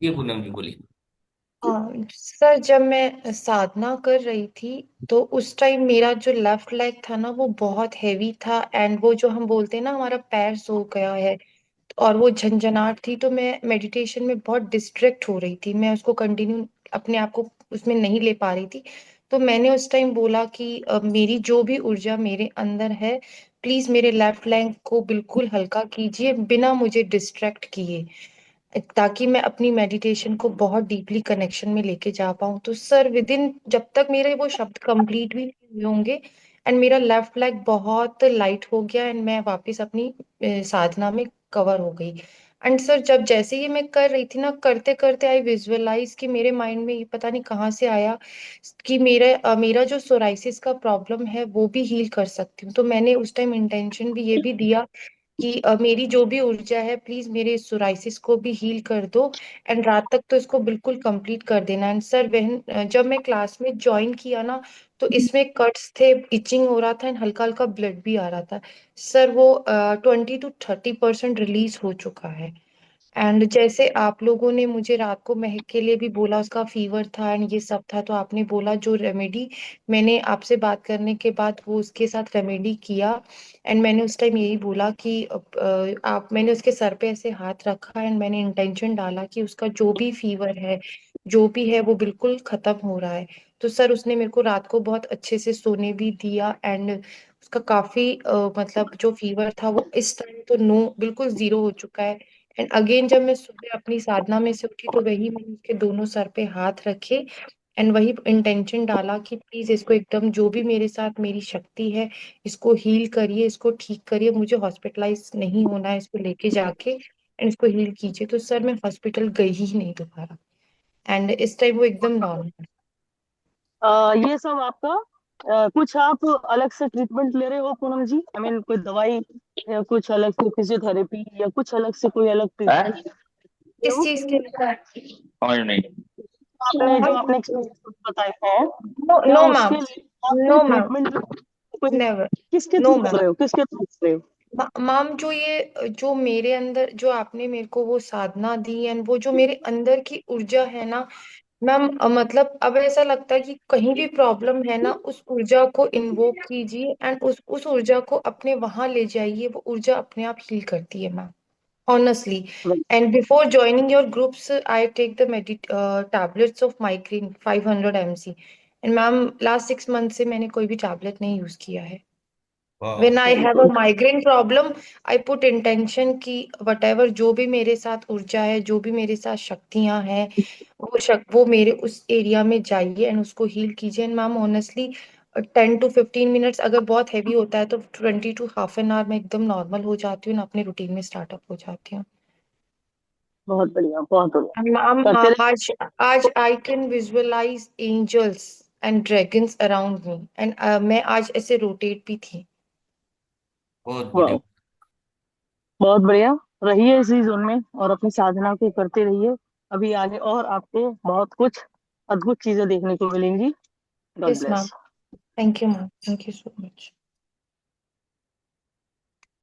ये पूनम जी बोली। सर, जब मैं साधना कर रही थी तो उस टाइम मेरा जो लेफ्ट लेग था ना वो बहुत हैवी था, एंड वो जो हम बोलते हैं ना हमारा पैर सो गया है, और वो झंझनाहट थी। तो मैं मेडिटेशन में बहुत डिस्ट्रैक्ट हो रही थी, मैं उसको कंटिन्यू अपने आप को उसमें नहीं ले पा रही थी। तो मैंने उस टाइम बोला कि मेरी जो भी ऊर्जा मेरे अंदर है, प्लीज मेरे लेफ्ट लेग को बिल्कुल हल्का कीजिए बिना मुझे डिस्ट्रैक्ट किए, ताकि मैं अपनी मेडिटेशन को बहुत डीपली कनेक्शन में लेके जा पाऊं। तो सर, विद इन जब तक मेरे वो शब्द कंप्लीट भी नहीं हुए होंगे, एंड मेरा लेफ्ट लेग बहुत लाइट हो गया, एंड मैं वापस अपनी साधना में कवर हो गई। एंड सर, जब जैसे ही मैं कर रही थी ना, करते करते आई विजुअलाइज कि मेरे माइंड में ये पता नहीं कहाँ से आया कि मेरा जो सोराइसिस का प्रॉब्लम है वो भी हील कर सकती हूँ। तो मैंने उस टाइम इंटेंशन भी ये भी दिया कि मेरी जो भी ऊर्जा है प्लीज मेरे सोराइसिस को भी हील कर दो, एंड रात तक तो इसको बिल्कुल कंप्लीट कर देना। एंड सर, वह जब मैं क्लास में ज्वाइन किया ना, तो इसमें कट्स थे, इचिंग हो रहा था, एंड हल्का हल्का ब्लड भी आ रहा था। सर, वो 20 to 30% रिलीज हो चुका है। एंड जैसे आप लोगों ने मुझे रात को महक के लिए भी बोला, उसका फीवर था एंड ये सब था, तो आपने बोला जो रेमेडी, मैंने आपसे बात करने के बाद वो उसके साथ रेमेडी किया। एंड मैंने उस टाइम यही बोला कि आप मैंने उसके सर पे ऐसे हाथ रखा, एंड मैंने इंटेंशन डाला कि उसका जो भी फीवर है, जो भी है, वो बिल्कुल खत्म हो रहा है। तो सर, उसने मेरे को रात को बहुत अच्छे से सोने भी दिया, एंड उसका काफी मतलब जो फीवर था वो इस टाइम तो नो, बिल्कुल जीरो हो चुका है। एंड अगेन जब मैं सुबह अपनी साधना में से उठी तो वही मैंने उसके दोनों सर पे हाथ रखे, एंड वही इंटेंशन डाला कि प्लीज इसको एकदम जो भी मेरे साथ मेरी शक्ति है, इसको हील करिए, इसको ठीक करिए, मुझे हॉस्पिटलाइज नहीं होना है, इसको लेके जाके एंड इसको हील कीजिए। तो सर, मैं हॉस्पिटल गई ही नहीं दोबारा, एंड इस टाइम वो एकदम नॉर्मल। ये सब आपका कुछ आप अलग से ट्रीटमेंट ले रहे हो पूनम जी? आई मीन कोई दवाई या कुछ अलग से फिजियोथेरेपी या कुछ अलग से कोई अलग ट्रीटमेंट हैं? ले किस रहे हो? चीज के लिए? समझ नहीं। आपने जो आपने एक्सपीरियंस बताए हैं, नो, क्या नो मैम। उसके लिए आप कोई नो मैम। ट्रीटमेंट कोई नेवर। किसके नो थ्रू कर मैम। रहे हो, किसके थ्रू कर रहे हो? मैम, जो मेरे अंदर जो आपने मेरे को वो साधना दी, एंड वो जो मेरे अंदर की ऊर्जा है ना मैम, मतलब अब ऐसा लगता है कि कहीं भी प्रॉब्लम है ना, उस ऊर्जा को इन्वोक कीजिए एंड उस ऊर्जा को अपने वहां ले जाइए, वो ऊर्जा अपने आप हील करती है ma'am, honestly. And before joining your groups, I take the tablets of migraine 500 mc, and ma'am last 6 month से मैंने कोई भी टैबलेट नहीं यूज किया है। वाह। When I have a migraine problem, I put intention कि whatever जो भी मेरे साथ ऊर्जा है, जो भी मेरे साथ शक्तियां हैं, वो मेरे उस एरिया में जाइए एंड उसको हील कीजिए। And ma'am honestly 10 to 15 minutes अगर बहुत हैवी होता है तो 20 to हाफ एन आवर में एकदम नॉर्मल हो जाती हूँ ना, अपने रूटीन में स्टार्टअप हो जाती हूँ। बहुत बढ़िया, बहुत बढ़िया। मैम, करते आज आज I can visualize angels and dragons around me, and मैं आज ऐसे रोटेट भी थी। बहुत बढ़िया। रहो, बहुत बढ़िया। रहिए इसी जोन में और अपनी साधना को करते रहिए। अभी आगे और आपको बहुत कुछ अद्भुत चीजें देखने को मिलेंगी। God yes ma'am. Bless. Thank you ma'am, thank you so much.